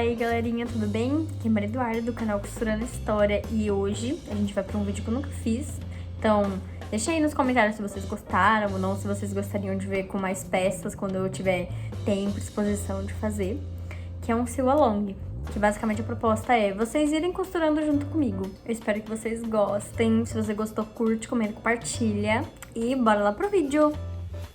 aí galerinha, tudo bem? Aqui é Maria Eduarda do canal Costurando História e hoje a gente vai pra um vídeo que eu nunca fiz. Então, deixa aí nos comentários se vocês gostaram ou não, se vocês gostariam de ver com mais peças quando eu tiver tempo, disposição de fazer. Que é um sew along, que basicamente a proposta é vocês irem costurando junto comigo. Eu espero que vocês gostem. Se você gostou, curte, comenta, compartilha e bora lá pro vídeo!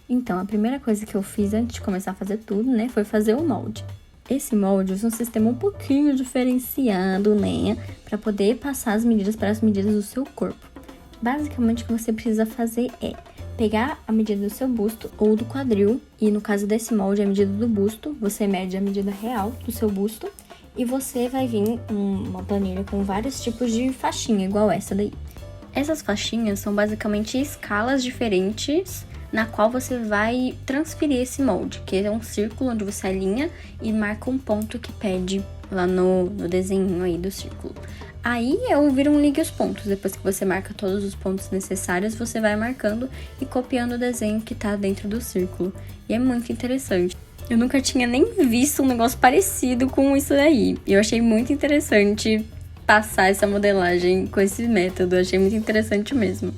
Então, a primeira coisa que eu fiz antes de começar a fazer tudo, né, foi fazer o molde. Esse molde usa um sistema um pouquinho diferenciado, né, para poder passar as medidas para as medidas do seu corpo. Basicamente, o que você precisa fazer é pegar a medida do seu busto ou do quadril, e no caso desse molde, a medida do busto, você mede a medida real do seu busto, e você vai vir uma planilha com vários tipos de faixinha, igual essa daí. Essas faixinhas são basicamente escalas diferentes na qual você vai transferir esse molde, que é um círculo onde você alinha e marca um ponto que pede lá no desenho aí do círculo. Aí eu viro um ligue os pontos. Depois que você marca todos os pontos necessários, você vai marcando e copiando o desenho que tá dentro do círculo. E é muito interessante. Eu nunca tinha nem visto um negócio parecido com isso daí. E eu achei muito interessante passar essa modelagem com esse método. Eu achei muito interessante mesmo.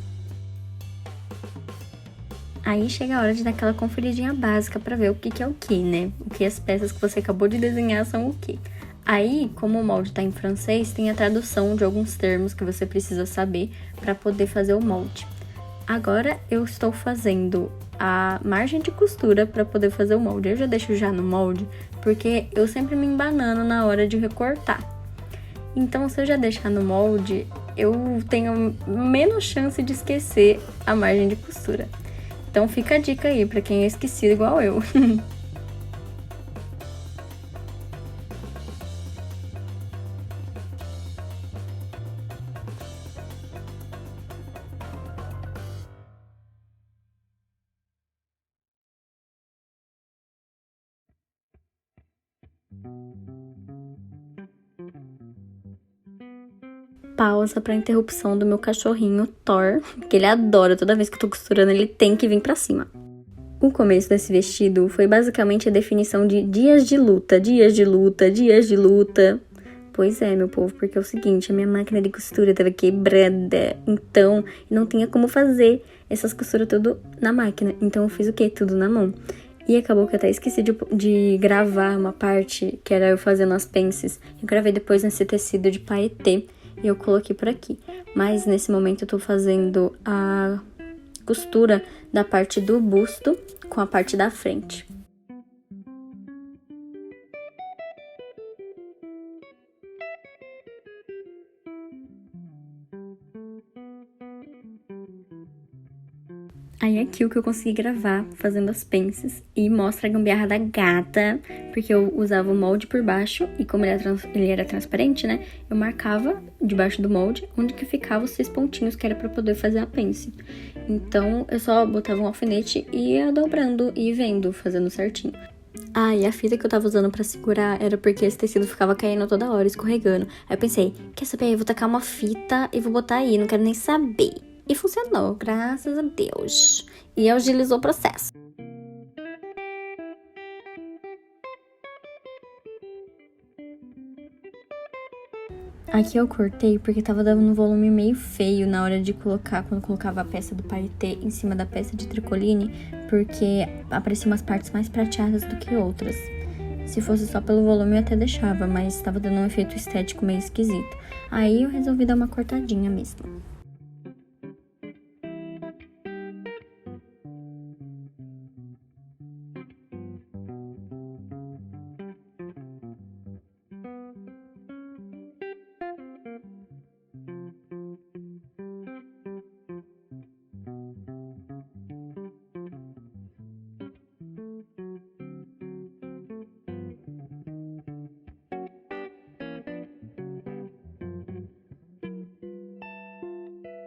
Aí chega a hora de dar aquela conferidinha básica pra ver o que é o que, né? O que as peças que você acabou de desenhar são o que. Aí, como o molde tá em francês, tem a tradução de alguns termos que você precisa saber pra poder fazer o molde. Agora eu estou fazendo a margem de costura pra poder fazer o molde. Eu já deixo já no molde, porque eu sempre me embanano na hora de recortar. Então, se eu já deixar no molde, eu tenho menos chance de esquecer a margem de costura. Então fica a dica aí pra quem é esquecido igual eu. Pausa pra interrupção do meu cachorrinho Thor, que ele adora, toda vez que eu tô costurando ele tem que vir pra cima. O começo desse vestido foi basicamente a definição de dias de luta, dias de luta, dias de luta. Pois é, meu povo, porque é o seguinte, a minha máquina de costura tava quebrada, então não tinha como fazer essas costuras tudo na máquina, então eu fiz o quê? Tudo na mão. E acabou que eu até esqueci de gravar uma parte, que era eu fazendo as pences. Eu gravei depois nesse tecido de paetê. E eu coloquei por aqui. Mas nesse momento eu tô fazendo a costura da parte do busto com a parte da frente. Aí aqui o que eu consegui gravar fazendo as pences e mostra a gambiarra da gata, porque eu usava o molde por baixo e como ele era transparente, né, eu marcava debaixo do molde onde que ficavam os 6 pontinhos que era pra poder fazer a pence. Então eu só botava um alfinete e ia dobrando e vendo, fazendo certinho. Ah, e a fita que eu tava usando pra segurar era porque esse tecido ficava caindo toda hora, escorregando. Aí eu pensei, quer saber, eu vou tacar uma fita e vou botar aí, não quero nem saber. E funcionou, graças a Deus. E agilizou o processo. Aqui eu cortei porque tava dando um volume meio feio na hora de colocar, quando colocava a peça do paetê em cima da peça de tricoline, porque apareciam umas partes mais prateadas do que outras. Se fosse só pelo volume eu até deixava, mas tava dando um efeito estético meio esquisito. Aí eu resolvi dar uma cortadinha mesmo.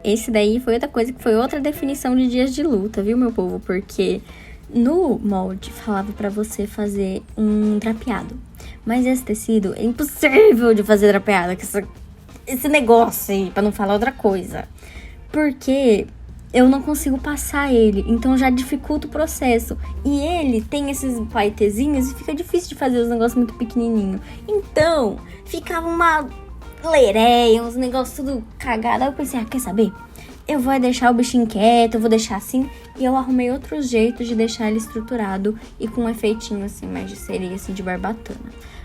Esse daí foi outra coisa, que foi outra definição de dias de luta, viu, meu povo? Porque no molde falava pra você fazer um drapeado. Mas esse tecido é impossível de fazer drapeado, esse negócio aí, pra não falar outra coisa. Porque eu não consigo passar ele, então já dificulta o processo. E ele tem esses paetezinhos e fica difícil de fazer os negócios muito pequenininhos. Então, ficava uma lereia, uns negócios tudo cagado. Aí eu pensei, quer saber? Eu vou deixar o bichinho quieto, eu vou deixar assim. E eu arrumei outros jeitos de deixar ele estruturado e com um efeitinho assim, mais de sereia, assim, de barbatana.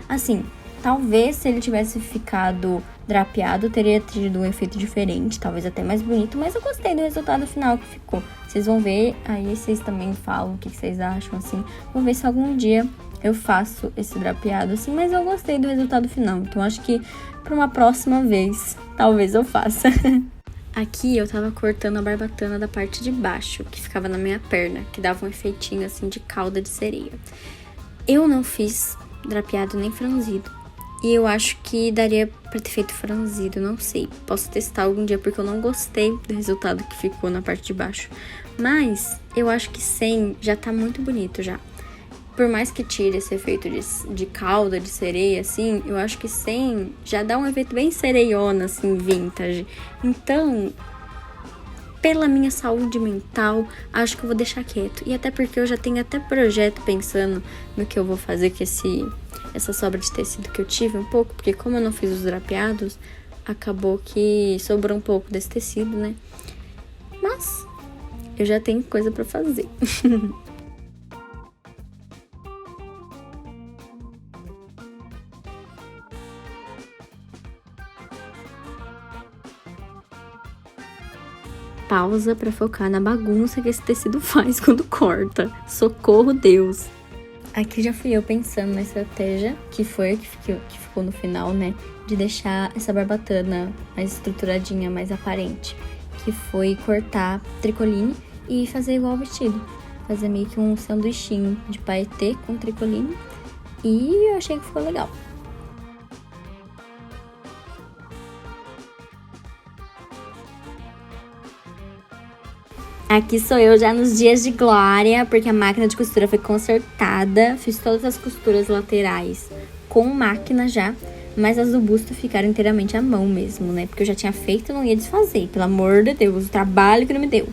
Assim, talvez se ele tivesse ficado drapeado, teria tido um efeito diferente, talvez até mais bonito, mas eu gostei do resultado final que ficou. Vocês vão ver, aí vocês também falam o que vocês acham, assim. Vou ver se algum dia eu faço esse drapeado, assim, mas eu gostei do resultado final. Então, acho que para uma próxima vez, talvez eu faça. Aqui eu tava cortando a barbatana da parte de baixo, que ficava na minha perna, que dava um efeitinho, assim, de cauda de sereia. Eu não fiz drapeado nem franzido. E eu acho que daria pra ter feito franzido, não sei. Posso testar algum dia, porque eu não gostei do resultado que ficou na parte de baixo. Mas eu acho que sem já tá muito bonito já. Por mais que tire esse efeito de cauda, de sereia, assim, eu acho que sem já dá um efeito bem sereiona, assim, vintage. Então, pela minha saúde mental, acho que eu vou deixar quieto. E até porque eu já tenho até projeto pensando no que eu vou fazer com essa sobra de tecido que eu tive um pouco, porque como eu não fiz os drapeados, acabou que sobrou um pouco desse tecido, né? Mas eu já tenho coisa pra fazer. Pausa pra focar na bagunça que esse tecido faz quando corta. Socorro, Deus! Aqui já fui eu pensando na estratégia, que foi a que ficou no final, né? De deixar essa barbatana mais estruturadinha, mais aparente. Que foi cortar tricoline e fazer igual ao vestido. Fazer meio que um sanduichinho de paetê com tricoline. E eu achei que ficou legal. Aqui sou eu já nos dias de glória, porque a máquina de costura foi consertada. Fiz todas as costuras laterais com máquina já, mas as do busto ficaram inteiramente à mão mesmo, né? Porque eu já tinha feito e não ia desfazer, pelo amor de Deus, o trabalho que não me deu.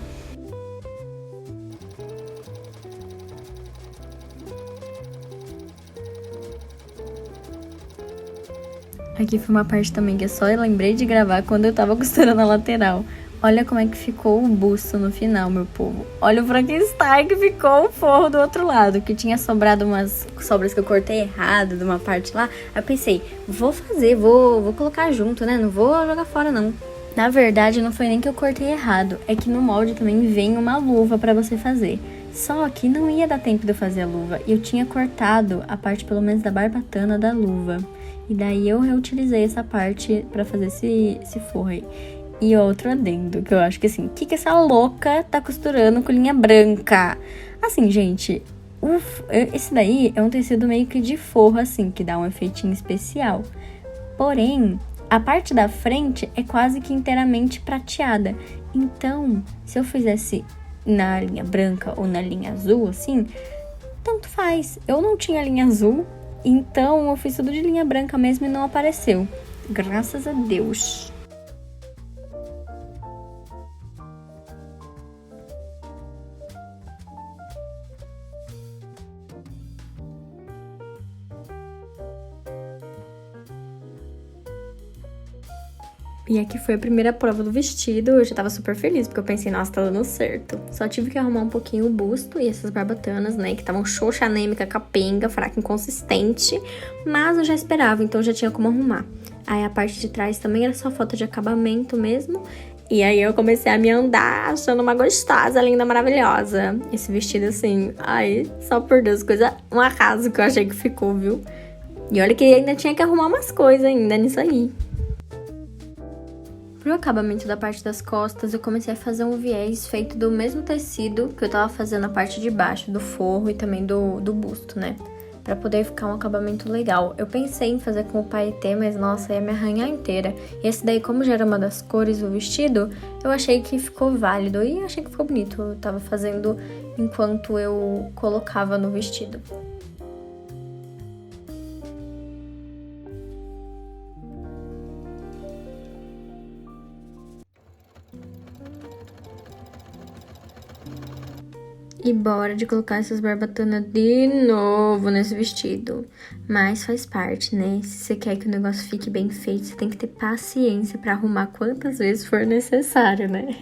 Aqui foi uma parte também que eu só lembrei de gravar quando eu tava costurando a lateral. Olha como é que ficou o busto no final, meu povo. Olha o Frankenstein que ficou o forro do outro lado, que tinha sobrado umas sobras que eu cortei errado de uma parte lá. Aí eu pensei, vou colocar junto, né? Não vou jogar fora, não. Na verdade, não foi nem que eu cortei errado, é que no molde também vem uma luva pra você fazer. Só que não ia dar tempo de eu fazer a luva, e eu tinha cortado a parte pelo menos da barbatana da luva. E daí eu reutilizei essa parte pra fazer esse forro aí. E outro adendo, que eu acho que assim, o que essa louca tá costurando com linha branca? Assim, gente, esse daí é um tecido meio que de forro, assim, que dá um efeitinho especial. Porém, a parte da frente é quase que inteiramente prateada. Então, se eu fizesse na linha branca ou na linha azul, assim, tanto faz. Eu não tinha linha azul, então eu fiz tudo de linha branca mesmo e não apareceu. Graças a Deus. E aqui foi a primeira prova do vestido, eu já tava super feliz, porque eu pensei, nossa, tá dando certo. Só tive que arrumar um pouquinho o busto e essas barbatanas, né, que estavam xoxa, anêmica, capenga, fraca, inconsistente, mas eu já esperava, então já tinha como arrumar. Aí a parte de trás também era só falta de acabamento mesmo, e aí eu comecei a me andar achando uma gostosa, linda, maravilhosa. Esse vestido, assim, ai, só por Deus, um arraso que eu achei que ficou, viu? E olha que ainda tinha que arrumar umas coisas ainda nisso aí. Pro acabamento da parte das costas, eu comecei a fazer um viés feito do mesmo tecido que eu tava fazendo a parte de baixo, do forro e também do busto, né? Pra poder ficar um acabamento legal. Eu pensei em fazer com o paetê, mas nossa, ia me arranhar inteira. E esse daí, como já era uma das cores do vestido, eu achei que ficou válido e achei que ficou bonito. Eu tava fazendo enquanto eu colocava no vestido. E bora de colocar essas barbatanas de novo nesse vestido. Mas faz parte, né? Se você quer que o negócio fique bem feito, você tem que ter paciência pra arrumar quantas vezes for necessário, né?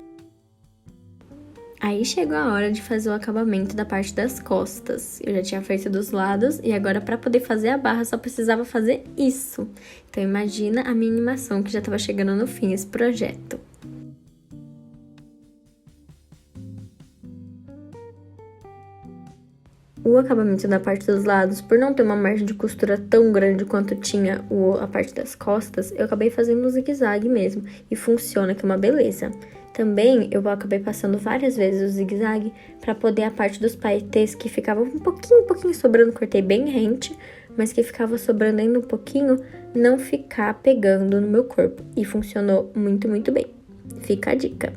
Aí chegou a hora de fazer o acabamento da parte das costas. Eu já tinha feito dos lados e agora para poder fazer a barra só precisava fazer isso. Então imagina a minha animação que já estava chegando no fim esse projeto. O acabamento da parte dos lados, por não ter uma margem de costura tão grande quanto tinha a parte das costas, eu acabei fazendo um zigue-zague mesmo. E funciona, que é uma beleza. Também eu acabei passando várias vezes o zigue-zague para poder a parte dos paetês que ficava um pouquinho sobrando, cortei bem rente, mas que ficava sobrando ainda um pouquinho, não ficar pegando no meu corpo. E funcionou muito, muito bem. Fica a dica.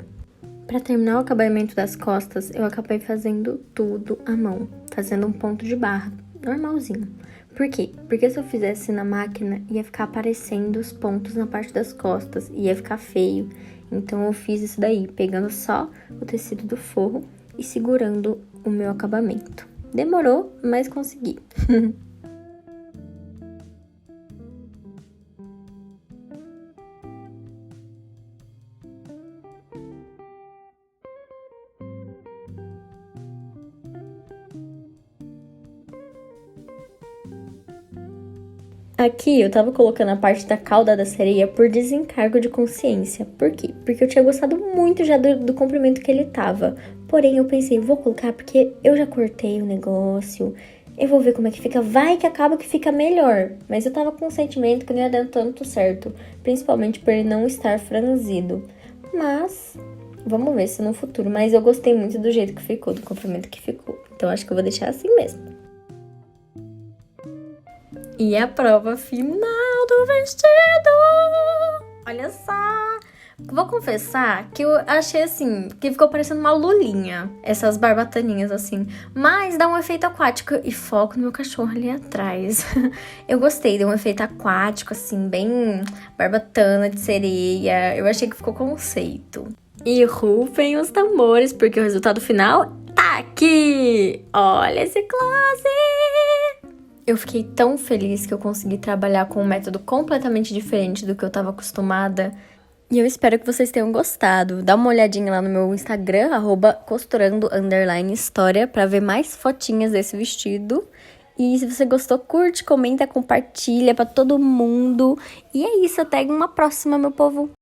Para terminar o acabamento das costas, eu acabei fazendo tudo à mão, fazendo um ponto de barra, normalzinho. Por quê? Porque se eu fizesse na máquina, ia ficar aparecendo os pontos na parte das costas, ia ficar feio. Então eu fiz isso daí, pegando só o tecido do forro e segurando o meu acabamento. Demorou, mas consegui. Aqui eu tava colocando a parte da cauda da sereia por desencargo de consciência. Por quê? Porque eu tinha gostado muito já do comprimento que ele tava. Porém, eu pensei, vou colocar porque eu já cortei o negócio. Eu vou ver como é que fica. Vai que acaba que fica melhor. Mas eu tava com um sentimento que não ia dar tanto certo. Principalmente por ele não estar franzido. Mas, vamos ver se no futuro. Mas eu gostei muito do jeito que ficou, do comprimento que ficou. Então, acho que eu vou deixar assim mesmo. E a prova final do vestido! Olha só! Vou confessar que eu achei assim, que ficou parecendo uma lulinha, essas barbataninhas assim. Mas dá um efeito aquático e foco no meu cachorro ali atrás. Eu gostei, deu um efeito aquático assim, bem barbatana de sereia. Eu achei que ficou conceito. E rufem os tambores, porque o resultado final tá aqui! Olha esse close! Eu fiquei tão feliz que eu consegui trabalhar com um método completamente diferente do que eu tava acostumada. E eu espero que vocês tenham gostado. Dá uma olhadinha lá no meu Instagram, @costurando_história, pra ver mais fotinhas desse vestido. E se você gostou, curte, comenta, compartilha pra todo mundo. E é isso, até uma próxima, meu povo!